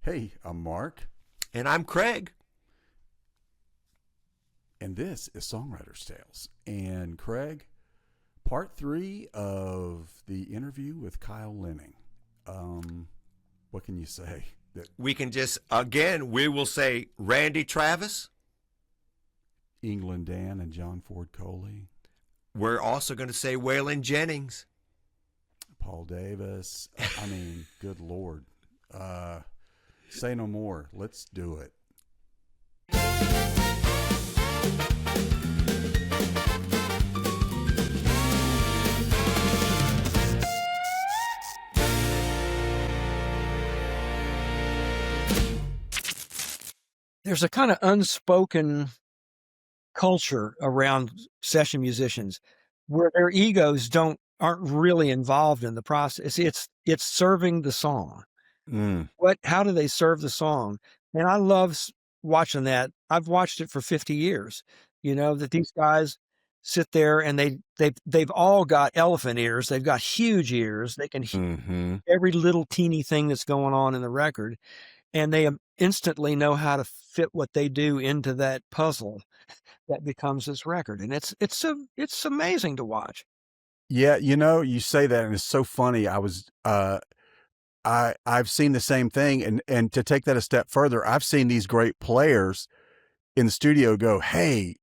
Hey, I'm Mark, And I'm Craig. and this is Songwriter's Tales. And Craig, part three of the interview with Kyle Lehning. What can you say? That We can just, again, we will say Randy Travis. England Dan and John Ford Coley, We're also going to say Waylon Jennings. Paul Davis. I mean, good Lord. Say no more. Let's do it. There's a kind of unspoken culture around session musicians where their egos aren't really involved in the process. It's serving the song. How do they serve the song? And I love watching that. I've watched it for 50 years. That these guys sit there and they've all got elephant ears. They've got huge ears. They can hear every little teeny thing that's going on in the record, and they instantly know how to fit what they do into that puzzle that becomes this record. And it's amazing to watch. Yeah, you say that, and it's so funny. I've seen the same thing, and to take that a step further, I've seen these great players in the studio go, "Hey,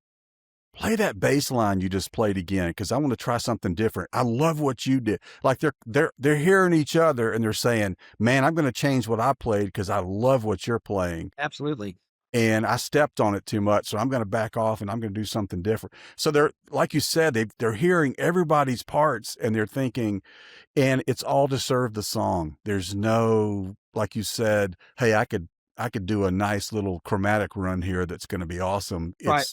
play that bass line you just played again, because I want to try something different. I love what you did." Like they're hearing each other and they're saying, "Man, I'm going to change what I played because I love what you're playing." Absolutely. And I stepped on it too much, so I'm going to back off and I'm going to do something different. So they're, like you said, they're hearing everybody's parts and they're thinking, and it's all to serve the song. There's no, like you said, "Hey, I could do a nice little chromatic run here that's going to be awesome." Right.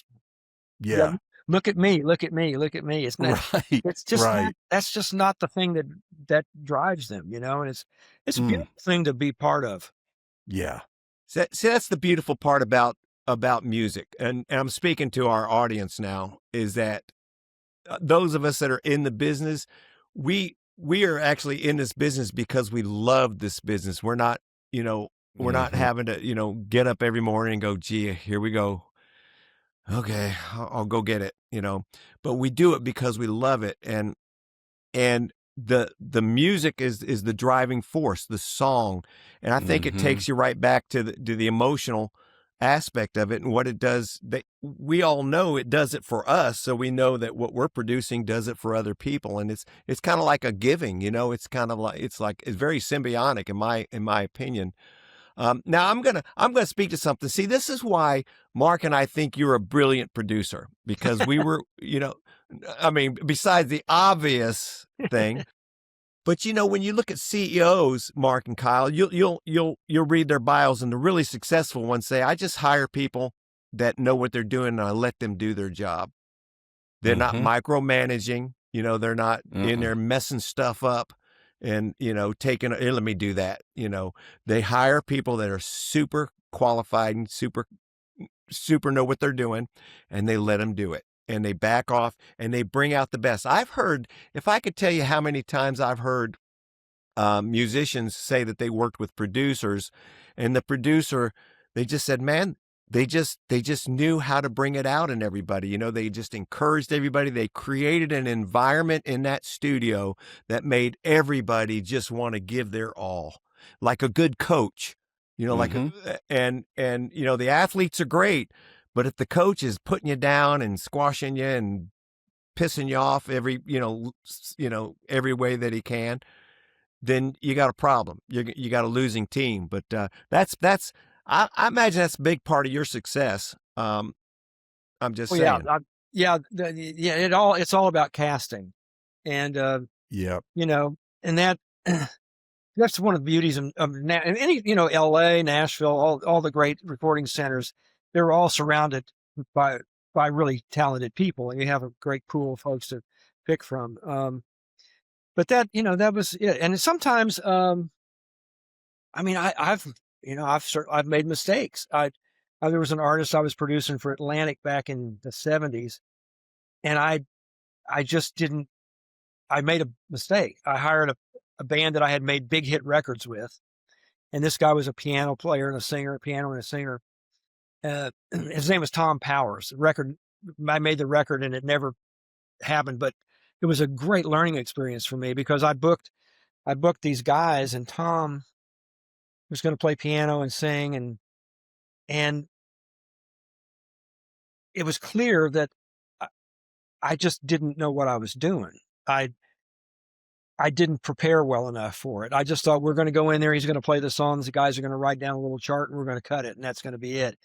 Yeah. Look at me. Look at me. Look at me. It's not. Right. It's just Right. that's just not the thing that drives them. And it's a beautiful thing to be part of. Yeah. See, that's the beautiful part about music. And I'm speaking to our audience now, is that those of us that are in the business, we are actually in this business because we love this business. We're not, we're not having to, get up every morning and go, "Gee, here we go. Okay, I'll go get it," but we do it because we love it. And the music is the driving force, the song. And I think it takes you right back to the emotional aspect of it and what it does. We all know it does it for us, so we know that what we're producing does it for other people. And it's kind of like a giving, it's kind of like it's very symbiotic in my opinion. Now I'm gonna speak to something. See, this is why Mark and I think you're a brilliant producer, because we were, I mean, besides the obvious thing, but when you look at CEOs, Mark and Kyle, you'll read their bios, and the really successful ones say, "I just hire people that know what they're doing, and I let them do their job." They're not micromanaging, they're not in there messing stuff up and, taking, "Hey, let me do that." They hire people that are super qualified and super know what they're doing, and they let them do it. And they back off and they bring out the best. If I could tell you how many times I've heard musicians say that they worked with producers, and the producer, they just said, "Man, they just knew how to bring it out in everybody." They just encouraged everybody. They created an environment in that studio that made everybody just want to give their all, like a good coach. And the athletes are great, but if the coach is putting you down and squashing you and pissing you off every every way that he can, then you got a problem. You got a losing team. But that's I imagine that's a big part of your success. I'm just saying. It's all about casting, and Yep. and that's one of the beauties of any, LA, Nashville, all the great recording centers. They're all surrounded by really talented people, and you have a great pool of folks to pick from. But that was it. And sometimes, I've made mistakes. There was an artist I was producing for Atlantic back in the 70s, and I just didn't. I made a mistake. I hired a band that I had made big hit records with, And this guy was a piano player and a singer, a piano and a singer. His name was Tom Powers. I made the record and it never happened, but it was a great learning experience for me because I booked these guys, and Tom was going to play piano and sing, and it was clear that I just didn't know what I was doing. I didn't prepare well enough for it. I just thought we're going to go in there. He's going to play the songs. The guys are going to write down a little chart and we're going to cut it. And that's going to be it.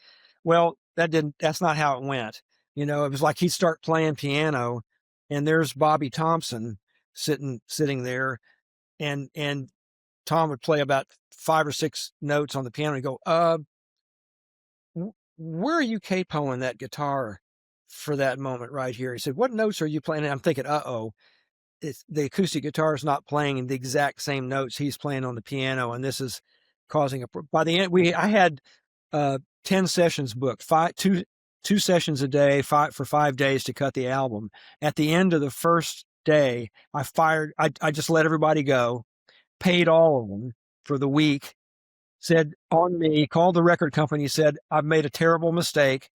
Well, that's not how it went. It was like he'd start playing piano and there's Bobby Thompson sitting there. And Tom would play about 5 or 6 notes on the piano and go, where are you capoing that guitar for that moment right here? He said, what notes are you playing? And I'm thinking, the acoustic guitar is not playing the exact same notes he's playing on the piano, and this is causing by the end, I had 10 sessions booked, two sessions a day, for 5 days to cut the album. At the end of the first day, I just let everybody go, paid all of them for the week, said on me, called the record company, said, I've made a terrible mistake.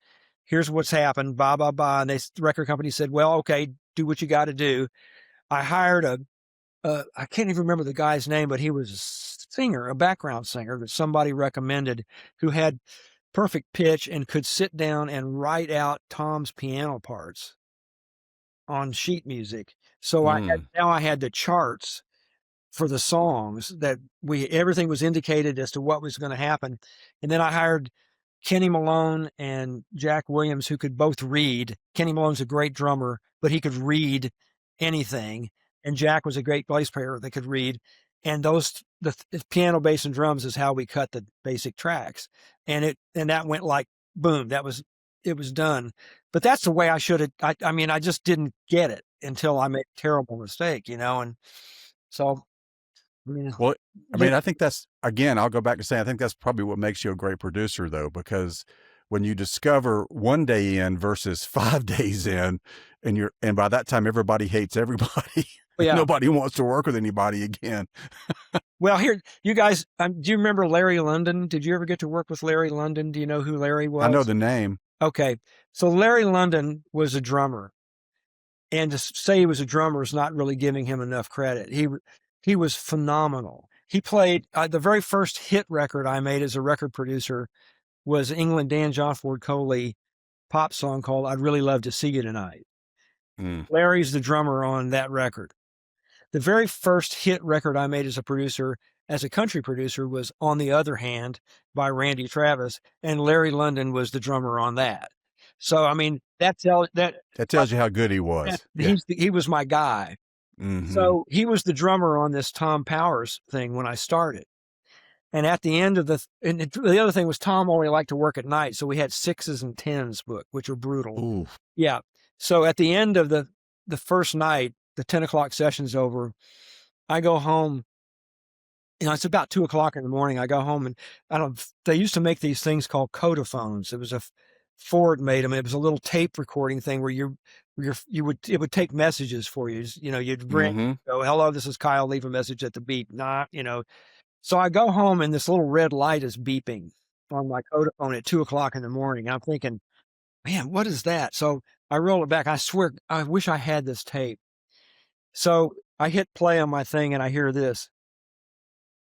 Here's what's happened, blah, blah, blah. And the record company said, well, okay, do what you got to do. I hired I can't even remember the guy's name, but he was a singer, a background singer that somebody recommended who had perfect pitch and could sit down and write out Tom's piano parts on sheet music. So I had the charts for the songs that everything was indicated as to what was going to happen. And then I hired Kenny Malone and Jack Williams, who could both read. Kenny Malone's a great drummer, but he could read anything. And Jack was a great bass player that could read. And the piano, bass, and drums is how we cut the basic tracks. And that went like, boom, it was done. But that's the way I should have. I just didn't get it until I made a terrible mistake, and so. Well, I think that's, again, I'll go back to saying, I think that's probably what makes you a great producer, though, because when you discover 1 day in versus 5 days in, and by that time everybody hates everybody, nobody wants to work with anybody again. Well, here, you guys, do you remember Larry London? Did you ever get to work with Larry London? Do you know who Larry was? I know the name. Okay, so Larry London was a drummer, and to say he was a drummer is not really giving him enough credit. He was phenomenal. He played the very first hit record I made as a record producer was England Dan John Ford Coley pop song called I'd Really Love to See You Tonight. Larry's the drummer on that record. The very first hit record I made as a producer, as a country producer, was On the Other Hand by Randy Travis, and Larry London was the drummer on that. So, that tells you how good he was. He was my guy. Mm-hmm. So he was the drummer on this Tom Powers thing when I started. And at the end of the other thing was Tom only liked to work at night. So we had 6s and 10s booked, which were brutal. Ooh. Yeah. So at the end of the first night, the 10 o'clock session's over, I go home. It's about 2 o'clock in the morning. I go home and they used to make these things called codophones. It was Ford made them. It was a little tape recording thing where it would take messages for you. You'd ring, go, hello, this is Kyle, leave a message at the beep. So I go home and this little red light is beeping on my codophone at 2 o'clock in the morning. I'm thinking, man, what is that? So I roll it back. I swear, I wish I had this tape. So I hit play on my thing and I hear this.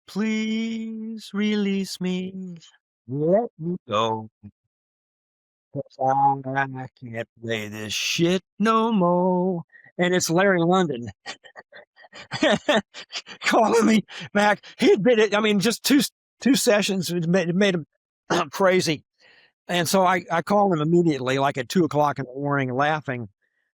Please release me. Let me go. I can't play this shit no more. And it's Larry London calling me back. He'd been it. Just two sessions made him crazy. And so I called him immediately, like at 2 o'clock in the morning, laughing.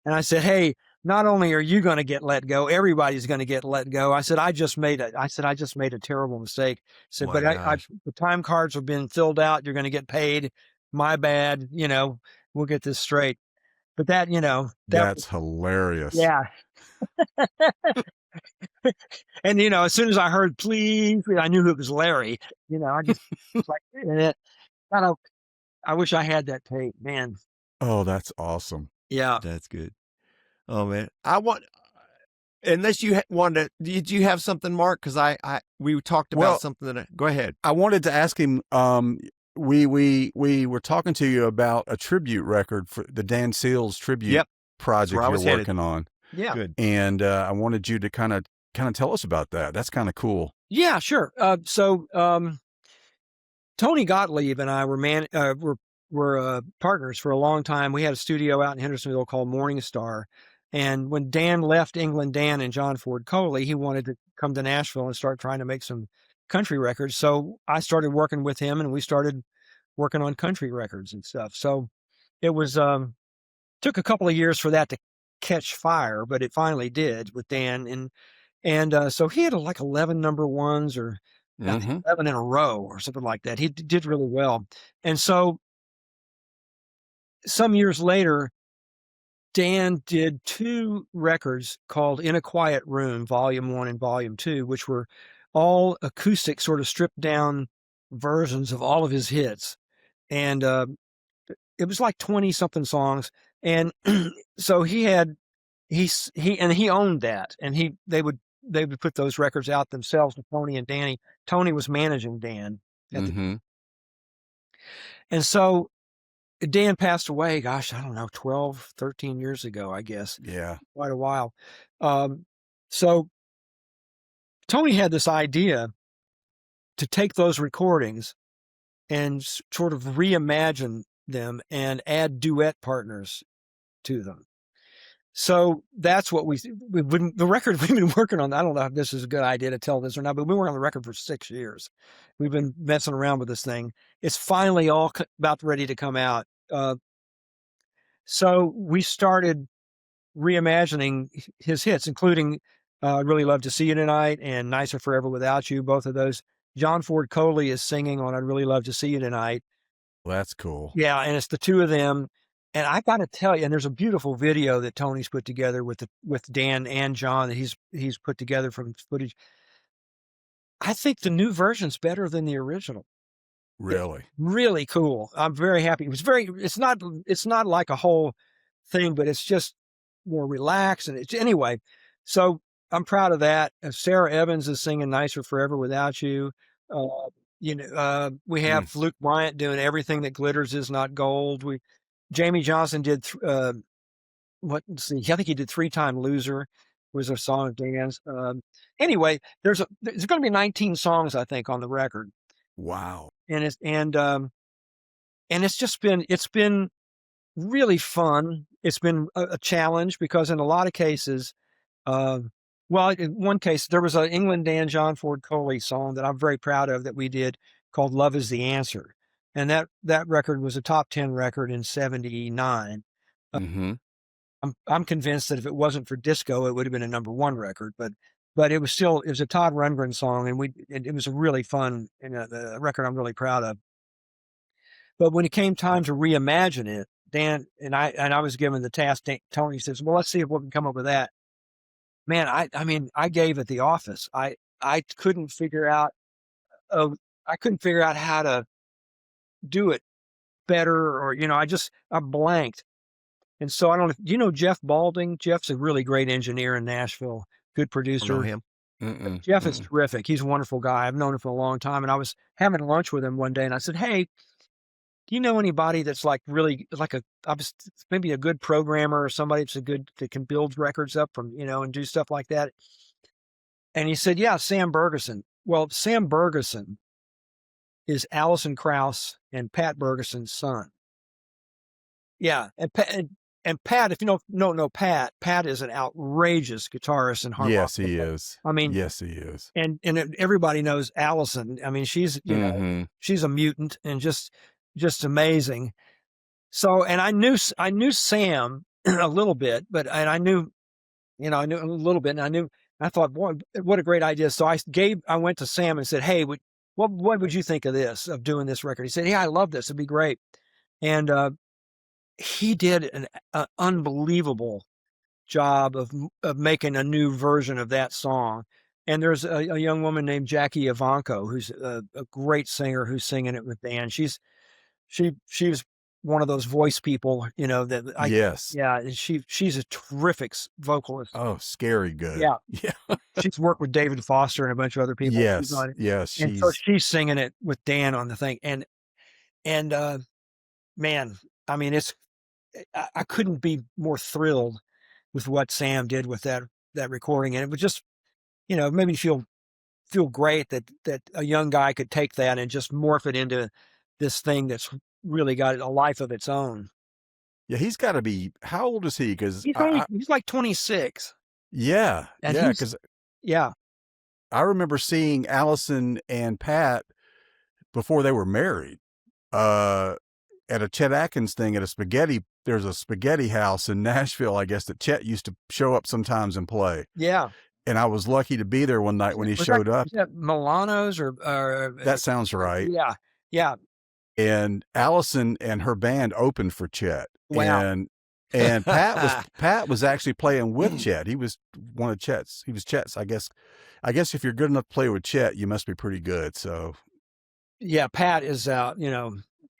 And I said, hey, not only are you going to get let go, everybody's going to get let go. I said, I just made a terrible mistake. I said, but the time cards have been filled out. You're going to get paid. My bad. We'll get this straight. But that's hilarious. Yeah. And, as soon as I heard, please, I knew it was Larry. I just was like, I wish I had that tape, man. Oh, that's awesome. Yeah. That's good. Oh, man. unless you wanted to, did you have something, Mark? Because we talked about something that. Go ahead. I wanted to ask him. We were talking to you about a tribute record for the Dan Seals tribute project you're working on. Yeah, good. And I wanted you to kind of tell us about that. That's kind of cool. Yeah, sure. So Tony Gottlieb and I were partners for a long time. We had a studio out in Hendersonville called Morning Star. And when Dan left England Dan and John Ford Coley, he wanted to come to Nashville and start trying to make some country records. So I started working with him, and we started working on country records and stuff. So it was took a couple of years for that to catch fire, but it finally did with Dan. And so he had like 11 number ones, or I think 11 in a row or something like that. He did really well. And so some years later, Dan did 2 records called In a Quiet Room, Volume 1 and Volume 2, which were all acoustic, sort of stripped down versions of all of his hits. And it was like 20 something songs. And so he owned that, and they would put those records out themselves with Tony and Danny. Tony was managing Dan. And so Dan passed away, gosh, I don't know, 12, 13 years ago, I guess. Yeah. Quite a while. So Tony had this idea to take those recordings and sort of reimagine them and add duet partners to them. So that's what the record we've been working on. I don't know if this is a good idea to tell this or not, but we've been working on the record for 6 years. We've been messing around with this thing. It's finally all about ready to come out. So we started reimagining his hits, including I'd Really Love to See You Tonight and Nicer Forever Without You, both of those. John Ford Coley is singing on I'd Really Love to See You Tonight. Well, that's cool. Yeah, and it's the 2 of them. And I got to tell you, and there's a beautiful video that Tony's put together with Dan and John that he's put together from footage. I think the new version's better than the original. Really? It's really cool. I'm very happy. It's not like a whole thing, but it's just more relaxed. And anyway, so I'm proud of that. Sarah Evans is singing Nicer Forever Without You. We have Luke Bryant doing Everything That Glitters Is Not Gold. Jamie Johnson did, I think he did 3-Time Loser, was a song of Dan's. Anyway, there's going to be 19 songs, I think, on the record. Wow. And it's been really fun. It's been a challenge because in a lot of cases, in one case, there was an England Dan John Ford Coley song that I'm very proud of that we did called Love Is the Answer. And that record was a top 10 record in 79. I'm convinced that if it wasn't for disco, it would have been a number 1 record, but it was a Todd Rundgren song, and it was a really fun a record I'm really proud of. But when it came time to reimagine it, Dan and I was given the task. Tony says, "Well, let's see if we can come up with that." Man, I gave at the office. I couldn't figure out how to do it better, or I blanked. And so I don't know. Do you know Jeff Balding? Jeff's a really great engineer in Nashville, good producer. I know him. Jeff is terrific. He's a wonderful guy. I've known him for a long time. And I was having lunch with him one day, and I said, "Hey, do you know anybody that's like really maybe a good programmer or somebody that can build records up from, and do stuff like that?" And he said, "Yeah, Sam Bergeson." Well, Sam Bergeson is Alison Krauss and Pat Bergeson's son. Yeah. And Pat, if you don't know Pat is an outrageous guitarist and harmonica. Yes, he is. Yes, he is. And everybody knows Allison. She's, she's a mutant and just amazing. So, and I knew Sam a little bit, I knew a little bit, and I thought, boy, what a great idea. So I went to Sam and said, "Hey, what would you think of this, of doing this record?" He said, "Yeah, I love this. It'd be great." And he did an unbelievable job of making a new version of that song. And there's a young woman named Jackie Ivanko, who's a great singer, who's singing it with Dan. She was one of those voice people, that Yes. yeah, and she's a terrific vocalist. Oh, scary good. Yeah. Yeah. She's worked with David Foster and a bunch of other people. Yes. On it. Yes. And so she's singing it with Dan on the thing. And man, I mean, I couldn't be more thrilled with what Sam did with that recording. And it was just, it made me feel great that a young guy could take that and just morph it into this thing that's really got a life of its own. Yeah, he's got to be. How old is he? Because he's like 26. Yeah, and yeah. Because I remember seeing Allison and Pat before they were married at a Chet Atkins thing at a spaghetti. There's a spaghetti house in Nashville, I guess, that Chet used to show up sometimes and play. Yeah. And I was lucky to be there one night when he showed up. Was that Milano's or that sounds right. Yeah. Yeah. And Allison and her band opened for Chet. Wow. And Pat was actually playing with Chet. He was one of Chet's. He was Chet's. I guess if you're good enough to play with Chet, you must be pretty good. So yeah, Pat is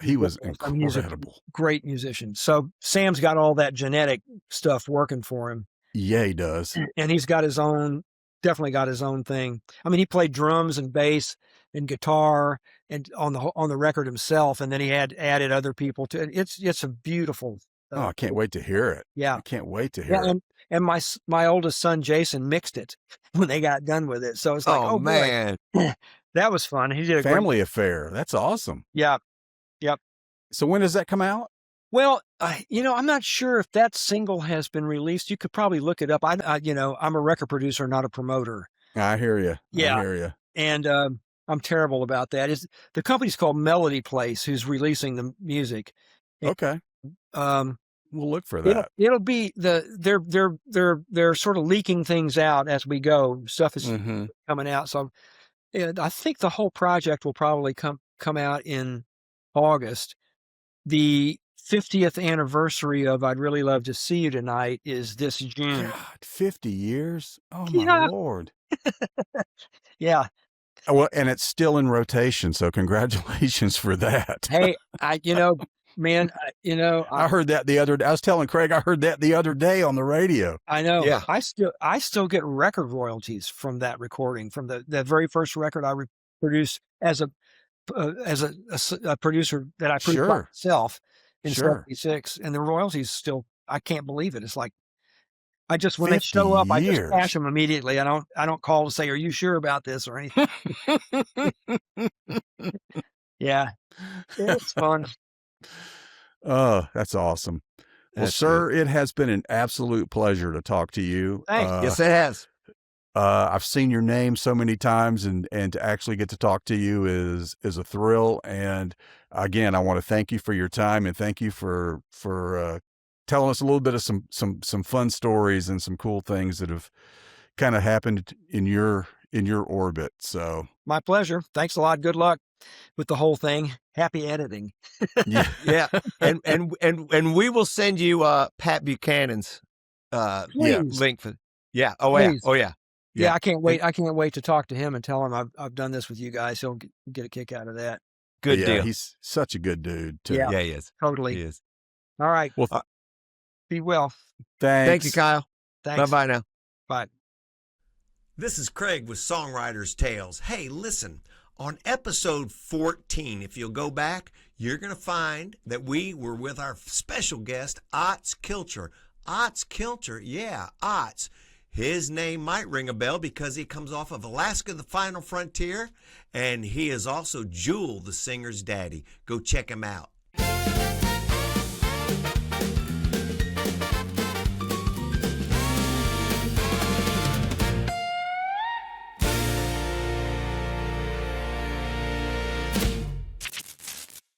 he was incredible. Great musician. So Sam's got all that genetic stuff working for him. Yeah, he does. And he's got definitely got his own thing. I mean, he played drums and bass and guitar and on the record himself, and then he had added other people to it. It's a beautiful. I can't wait to hear it. Yeah, I can't wait to hear it. And my oldest son Jason mixed it when they got done with it. So it's like, oh man, that was fun. He did a family affair. That's awesome. Yeah, yep. So when does that come out? Well, I'm not sure if that single has been released. You could probably look it up. I'm a record producer, not a promoter. I hear you. Yeah. I hear you. And I'm terrible about that. The company's called Melody Place, who's releasing the music. Okay. We'll look for that. It'll be they're sort of leaking things out as we go. Stuff is coming out. So I think the whole project will probably come out in August. The 50th anniversary of I'd Really Love to See You Tonight is this June. God, 50 years? Oh, my Lord. Yeah. Well, and it's still in rotation, so congratulations for that. Hey, man, I heard that I was telling Craig, I heard that the other day on the radio. I know. Yeah. I still get record royalties from that recording, from the very first record I produced as a producer that I produced by myself in 76, and the royalties still, I can't believe it. It's like, when they show up, I just cash them immediately. I don't call to say, are you sure about this or anything? Yeah. It's fun. Oh, that's awesome. Well, sir, it has been an absolute pleasure to talk to you. Thanks. Yes, it has. I've seen your name so many times, and to actually get to talk to you is a thrill. And again, I want to thank you for your time, and thank you for telling us a little bit of some fun stories and some cool things that have kind of happened in your orbit. So my pleasure. Thanks a lot. Good luck with the whole thing. Happy editing. Yeah. And we will send you Pat Buchanan's link for. Yeah. Oh Please. Yeah. Oh yeah. Yeah, I can't wait. I can't wait to talk to him and tell him I've done this with you guys. He'll get a kick out of that. Good deal. He's such a good dude too. Yeah, he is. Totally. He is. All right. Well, be well. Thanks. Thank you, Kyle. Thanks. Bye now. Bye. This is Craig with Songwriter's Tales. Hey, listen, on episode 14, if you'll go back, you're going to find that we were with our special guest, Atz Kilcher. Atz Kilcher, yeah, Atz. His name might ring a bell because he comes off of Alaska, the Final Frontier, and he is also Jewel, the singer's daddy. Go check him out.